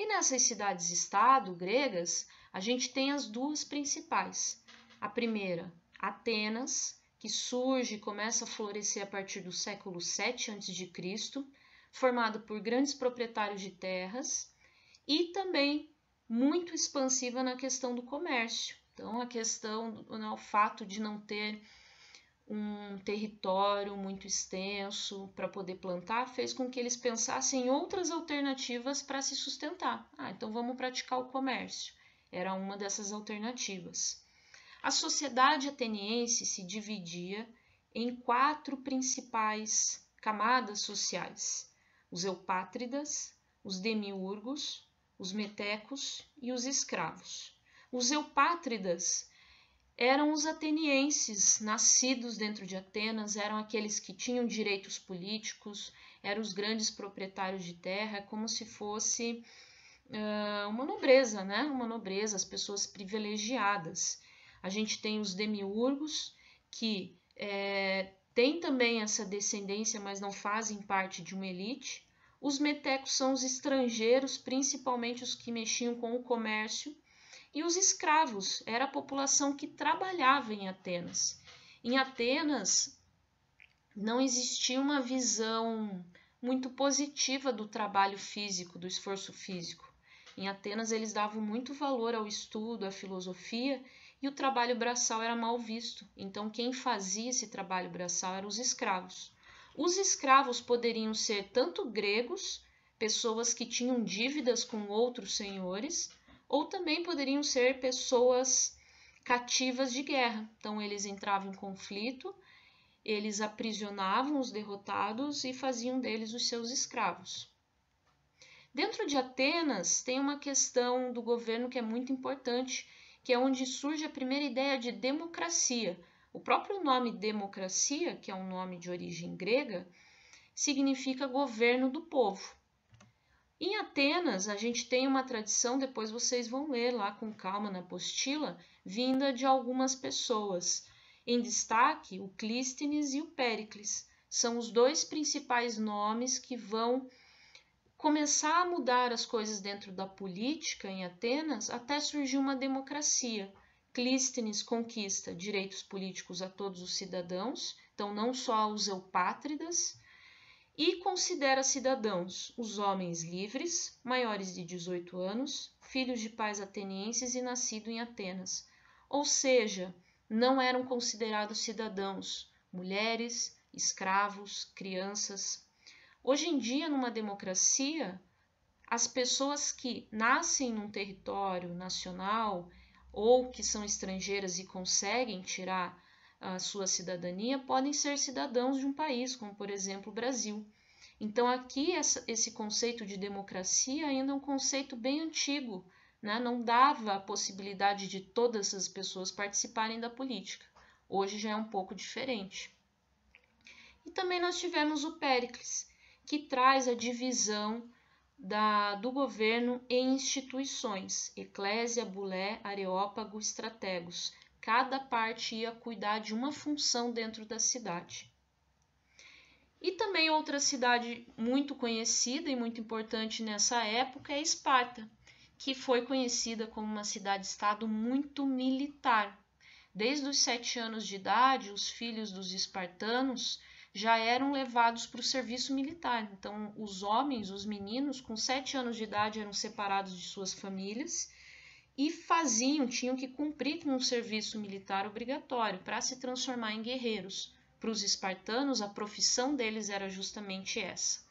E nessas cidades-estado gregas, a gente tem as duas principais. A primeira, Atenas, que surge e começa a florescer a partir do século 7 a.C., formada por grandes proprietários de terras e também muito expansiva na questão do comércio. Então, a questão, o fato de não ter um território muito extenso para poder plantar fez com que eles pensassem em outras alternativas para se sustentar. Então vamos praticar o comércio. Era uma dessas alternativas. A sociedade ateniense se dividia em 4 principais camadas sociais: os eupátridas, os demiurgos, os metecos e os escravos. Os eupátridas eram os atenienses, nascidos dentro de Atenas, eram aqueles que tinham direitos políticos, eram os grandes proprietários de terra, como se fosse uma nobreza, né? Uma nobreza, as pessoas privilegiadas. A gente tem os demiurgos, que têm também essa descendência, mas não fazem parte de uma elite. Os metecos são os estrangeiros, principalmente os que mexiam com o comércio. E os escravos, era a população que trabalhava em Atenas. Em Atenas, não existia uma visão muito positiva do trabalho físico, do esforço físico. Em Atenas, eles davam muito valor ao estudo, à filosofia, e o trabalho braçal era mal visto. Então, quem fazia esse trabalho braçal eram os escravos. Os escravos poderiam ser tanto gregos, pessoas que tinham dívidas com outros senhores, ou também poderiam ser pessoas cativas de guerra. Então, eles entravam em conflito, eles aprisionavam os derrotados e faziam deles os seus escravos. Dentro de Atenas, tem uma questão do governo que é muito importante, que é onde surge a primeira ideia de democracia. O próprio nome democracia, que é um nome de origem grega, significa governo do povo. Em Atenas, a gente tem uma tradição, depois vocês vão ler lá com calma na apostila, vinda de algumas pessoas. Em destaque, o Clístenes e o Péricles. São os 2 principais nomes que vão começar a mudar as coisas dentro da política em Atenas até surgir uma democracia. Clístenes conquista direitos políticos a todos os cidadãos, então não só aos eupátridas, e considera cidadãos os homens livres, maiores de 18 anos, filhos de pais atenienses e nascidos em Atenas. Ou seja, não eram considerados cidadãos mulheres, escravos, crianças. Hoje em dia, numa democracia, as pessoas que nascem num território nacional ou que são estrangeiras e conseguem tirar a sua cidadania podem ser cidadãos de um país, como por exemplo o Brasil. Então aqui esse conceito de democracia ainda é um conceito bem antigo, né? Não dava a possibilidade de todas as pessoas participarem da política. Hoje já é um pouco diferente. E também nós tivemos o Péricles, que traz a divisão do governo em instituições, eclésia, bulé, areópago, estrategos. Cada parte ia cuidar de uma função dentro da cidade. E também outra cidade muito conhecida e muito importante nessa época é Esparta, que foi conhecida como uma cidade-estado muito militar. Desde os 7 anos de idade, os filhos dos espartanos já eram levados para o serviço militar. Então, os homens, os meninos, com 7 anos de idade eram separados de suas famílias e tinham que cumprir com um serviço militar obrigatório para se transformar em guerreiros. Para os espartanos, a profissão deles era justamente essa.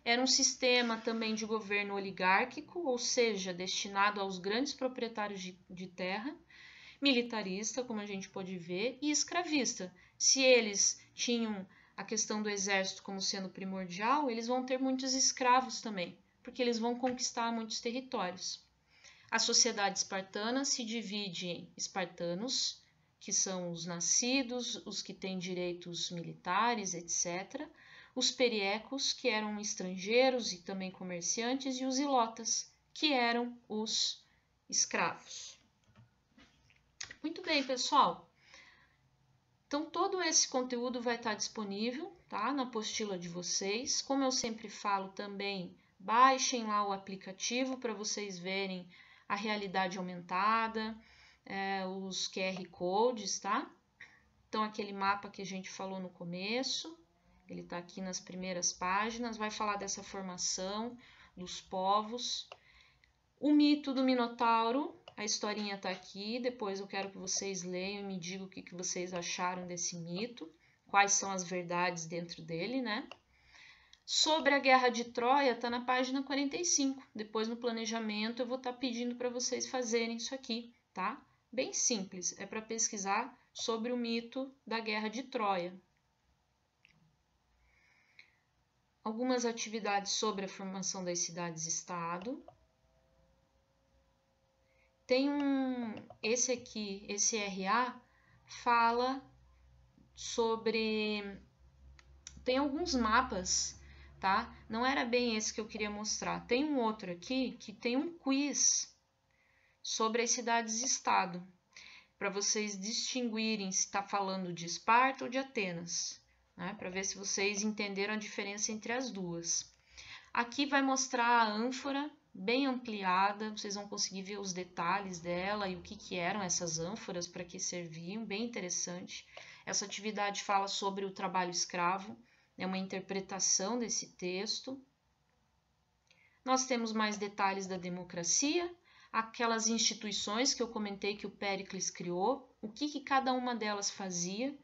Era um sistema também de governo oligárquico, ou seja, destinado aos grandes proprietários de terra, militarista, como a gente pode ver, e escravista. Se eles tinham a questão do exército como sendo primordial, eles vão ter muitos escravos também, porque eles vão conquistar muitos territórios. A sociedade espartana se divide em espartanos, que são os nascidos, os que têm direitos militares, etc. Os periecos, que eram estrangeiros e também comerciantes, e os ilotas, que eram os escravos. Muito bem, pessoal. Então, todo esse conteúdo vai estar disponível, tá, na apostila de vocês. Como eu sempre falo também, Baixem lá o aplicativo para vocês verem a realidade aumentada, os QR Codes, tá? Então, aquele mapa que a gente falou no começo, ele está aqui nas primeiras páginas, vai falar dessa formação dos povos. O mito do Minotauro, a historinha está aqui, depois eu quero que vocês leiam e me digam o que vocês acharam desse mito, quais são as verdades dentro dele, né? Sobre a Guerra de Troia, está na página 45. Depois, no planejamento, eu vou estar pedindo para vocês fazerem isso aqui, tá? Bem simples, é para pesquisar sobre o mito da Guerra de Troia. Algumas atividades sobre a formação das cidades-estado. Tem esse aqui, esse RA, fala sobre... Tem alguns mapas, tá? Não era bem esse que eu queria mostrar. Tem um outro aqui que tem um quiz sobre as cidades-estado, para vocês distinguirem se está falando de Esparta ou de Atenas, né? Para ver se vocês entenderam a diferença entre as duas. Aqui vai mostrar a ânfora bem ampliada, vocês vão conseguir ver os detalhes dela e o que eram essas ânforas, para que serviam, bem interessante. Essa atividade fala sobre o trabalho escravo, é uma interpretação desse texto. Nós temos mais detalhes da democracia, aquelas instituições que eu comentei que o Péricles criou, o que cada uma delas fazia,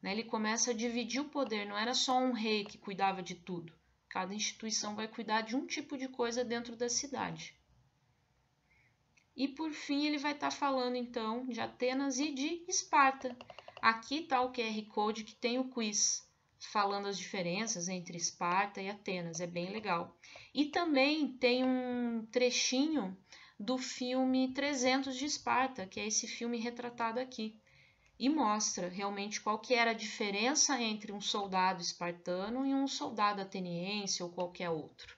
né? Ele começa a dividir o poder, não era só um rei que cuidava de tudo. Cada instituição vai cuidar de um tipo de coisa dentro da cidade. E por fim ele vai estar falando então de Atenas e de Esparta. Aqui está o QR Code que tem o quiz, falando as diferenças entre Esparta e Atenas, é bem legal. E também tem um trechinho do filme 300 de Esparta, que é esse filme retratado aqui. E mostra realmente qual que era a diferença entre um soldado espartano e um soldado ateniense ou qualquer outro.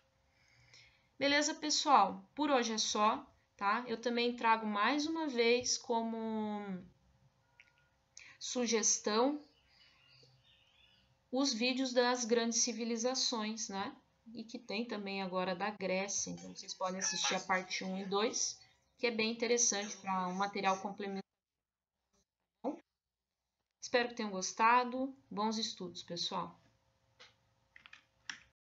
Beleza, pessoal? Por hoje é só, tá? Eu também trago mais uma vez como sugestão os vídeos das grandes civilizações, né? E que tem também agora da Grécia. Então, vocês podem assistir a parte 1 e 2, que é bem interessante para um material complementar. Espero que tenham gostado. Bons estudos, pessoal!